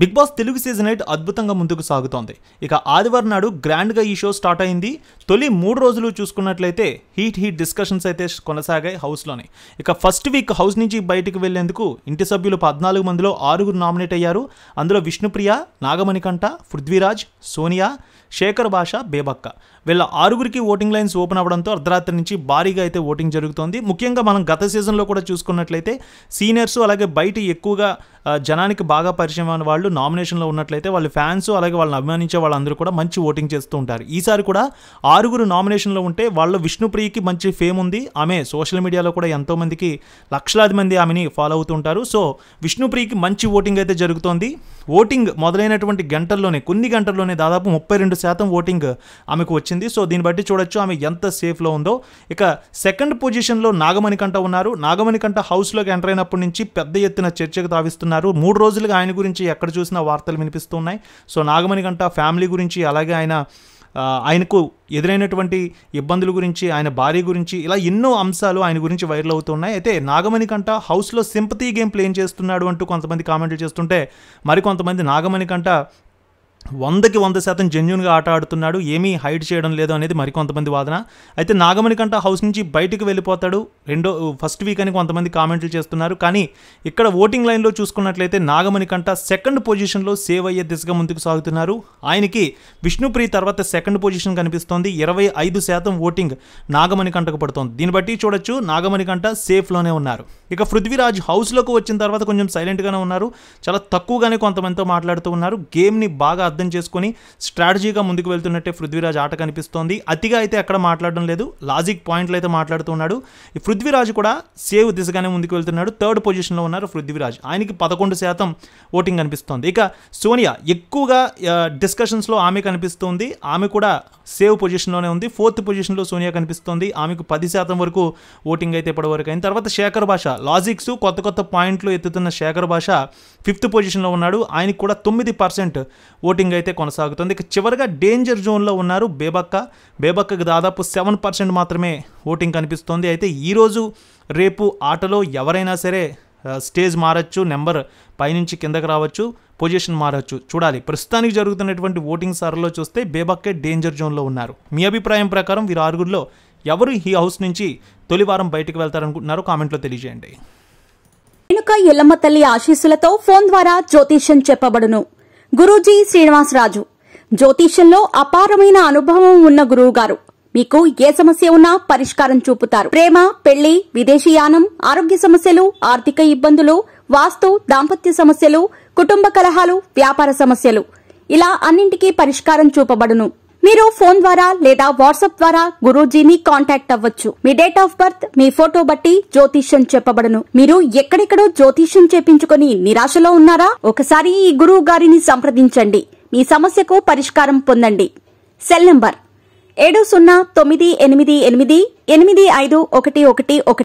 Big boss Telugu season 8 అద్భుతంగా ముందుకు సాగుతోంది. ఇక ఆదివారం నాడు గ్రాండ్గా ఈ షో స్టార్ట్ అయింది. తొలి 3 రోజులు చూసుకున్నట్లయితే హీట్ డిస్కషన్స్ అయితే కొనసాగాయి హౌస్లోనే. ఇక ఫస్ట్ వీక్ హౌస్ నుంచి బయటికి వెళ్లేందుకు ఇంటి సభ్యులు 14 మందిలో 6 నామినేట్ అయ్యారు. అందులో విష్ణుప్రియ, నాగమణికంఠ, పృథ్వీరాజ్, సోనియా, శేఖర్ భాష, బేబక్క వీళ్ళ 6గురికి ఓటింగ్ లైన్స్ ఓపెన్ అవ్వడంతో అర్ధరాత్రి నుంచి భారీగా అయితే ఓటింగ్ జరుగుతోంది. ముఖ్యంగా మనం గత సీజన్లో కూడా చూసుకున్నట్లయితే సీనియర్స్ అలాగే బయట ఎక్కువగా జనానికి బాగా పరిచయం అయిన వాళ్ళు నామినేషన్లో ఉన్నట్లయితే వాళ్ళ ఫ్యాన్స్ అలాగే వాళ్ళని అభిమానించే వాళ్ళందరూ కూడా మంచి ఓటింగ్ చేస్తూ ఉంటారు. ఈసారి కూడా 6 నామినేషన్లో ఉంటే వాళ్ళ విష్ణుప్రియకి మంచి ఫేమ్ ఉంది. ఆమె సోషల్ మీడియాలో కూడా ఎంతోమందికి లక్షలాది మంది ఆమెని ఫాలో అవుతుంటారు. సో విష్ణుప్రియకి మంచి ఓటింగ్ అయితే జరుగుతోంది. ఓటింగ్ మొదలైనటువంటి కొన్ని గంటల్లోనే దాదాపు 32% ఓటింగ్ ఆమెకు వచ్చింది. సో దీన్ని బట్టి చూడొచ్చు ఆమె ఎంత సేఫ్లో ఉందో. ఇక సెకండ్ పొజిషన్లో నాగమణికంఠ ఉన్నారు. నాగమణికంఠ హౌస్లోకి ఎంటర్ అయినప్పటి నుంచి పెద్ద ఎత్తున చర్చకు తావిస్తున్నారు. 3 రోజులుగా ఆయన గురించి ఎక్కడ చూసినా వార్తలు వినిపిస్తున్నాయి. సో నాగమణికంఠ ఫ్యామిలీ గురించి అలాగే ఆయనకు ఎదురైనటువంటి ఇబ్బందుల గురించి, ఆయన భార్య గురించి ఇలా ఎన్నో అంశాలు ఆయన గురించి వైరల్ అవుతున్నాయి. అయితే నాగమణికంఠ హౌస్లో సింపతి గేమ్ ప్లే చేస్తున్నాడు అంటూ కొంతమంది కామెంట్లు చేస్తుంటే మరికొంతమంది నాగమణికంఠ 100కి 100% జెన్యూన్గా ఆట ఆడుతున్నాడు, ఏమీ హైడ్ చేయడం లేదు అనేది మరికొంతమంది వాదన. అయితే నాగమణికంఠ హౌస్ నుంచి బయటికి వెళ్ళిపోతాడు ఫస్ట్ వీక్ అని కొంతమంది కామెంట్లు చేస్తున్నారు. కానీ ఇక్కడ ఓటింగ్ లైన్లో చూసుకున్నట్లయితే నాగమణికంఠ సెకండ్ పొజిషన్లో సేవ్ అయ్యే దిశగా ముందుకు సాగుతున్నారు. ఆయనకి విష్ణుప్రియ తర్వాత సెకండ్ పొజిషన్ కనిపిస్తోంది. 25% ఓటింగ్ నాగమణికంఠకు పడుతోంది. దీన్ని బట్టి చూడొచ్చు నాగమణికంఠ సేఫ్లోనే ఉన్నారు. ఇక పృథ్వీరాజ్ హౌస్లోకి వచ్చిన తర్వాత కొంచెం సైలెంట్గానే ఉన్నారు. చాలా తక్కువగానే కొంతమందితో మాట్లాడుతూ ఉన్నారు. గేమ్ని బాగా అర్థం చేసుకొని స్ట్రాటజీగా ముందుకు వెళ్తున్నట్టే పృథ్వీరాజ్ ఆట కనిపిస్తోంది. అతిగా అయితే ఎక్కడ మాట్లాడడం లేదు, లాజిక్ పాయింట్లు అయితే మాట్లాడుతున్నాడు. ఈ పృథ్వీరాజ్ కూడా సేవ్ దిశగానే ముందుకు వెళ్తున్నాడు. థర్డ్ పొజిషన్లో ఉన్నారు పృథ్వీరాజ్. ఆయనకి 11% ఓటింగ్ కనిపిస్తోంది. ఇక సోనియా ఎక్కువగా డిస్కషన్స్లో ఆమె కనిపిస్తుంది. ఆమె కూడా సేవ్ పొజిషన్లోనే ఉంది. 4th పొజిషన్లో సోనియా కనిపిస్తుంది. ఆమెకు 10% వరకు ఓటింగ్ అయితే ఇప్పటివరకు అయిన తర్వాత శేఖర్ భాష లాజిక్స్ కొత్త పాయింట్లు ఎత్తుతున్న శేఖర్ భాష 5th పొజిషన్లో ఉన్నాడు. ఆయనకు కూడా 9% ఓటింగ్ అయితే కొనసాగుతుంది. ఇక చివరిగా డేంజర్ జోన్లో ఉన్నారు బేబక్కకి దాదాపు 7% మాత్రమే ఓటింగ్ కనిపిస్తోంది. అయితే ఈరోజు రేపు ఆటలో ఎవరైనా సరే స్టేజ్ మారచ్చు, నెంబర్ పైనుంచి కిందకి రావచ్చు, పొజిషన్ మారచ్చు, చూడాలి. ప్రస్తుతానికి జరుగుతున్నటువంటి ఓటింగ్ సరళిలో చూస్తే బేబక్కే డేంజర్ జోన్లో ఉన్నారు. మీ అభిప్రాయం ప్రకారం వీరు 6గురిలో ఎవరు ఈ హౌస్ నుంచి తొలి వారం బయటకు వెళ్తారనుకుంటున్నారో కామెంట్లో తెలియజేయండి. రేణుక ఎల్లమ్మ తల్లి ఆశీస్సులతో ఫోన్ ద్వారా జ్యోతిష్యం చెప్పబడును. గురూజీ శ్రీనివాసరాజు జ్యోతిష్యంలో అపారమైన అనుభవం ఉన్న గురువు గారు మీకు ఏ సమస్య ఉన్నా పరిష్కారం చూపుతారు. ప్రేమ, పెళ్లి, విదేశీయానం, ఆరోగ్య సమస్యలు, ఆర్థిక ఇబ్బందులు, వాస్తు, దాంపత్య సమస్యలు, కుటుంబ కలహాలు, వ్యాపార సమస్యలు ఇలా అన్నింటికీ పరిష్కారం చూపబడును. మీరు ఫోన్ ద్వారా లేదా వాట్సాప్ ద్వారా గురూజీని కాంటాక్ట్ అవ్వచ్చు. మీ డేట్ ఆఫ్ బర్త్, మీ ఫోటో బట్టి జ్యోతిష్యం చెప్పబడును. మీరు ఎక్కడెక్కడో జ్యోతిష్యం చేపించుకుని నిరాశలో ఉన్నారా? ఒకసారి ఈ గురువు గారిని సంప్రదించండి. మీ సమస్యకు పరిష్కారం పొందండి. Cell number 7098888511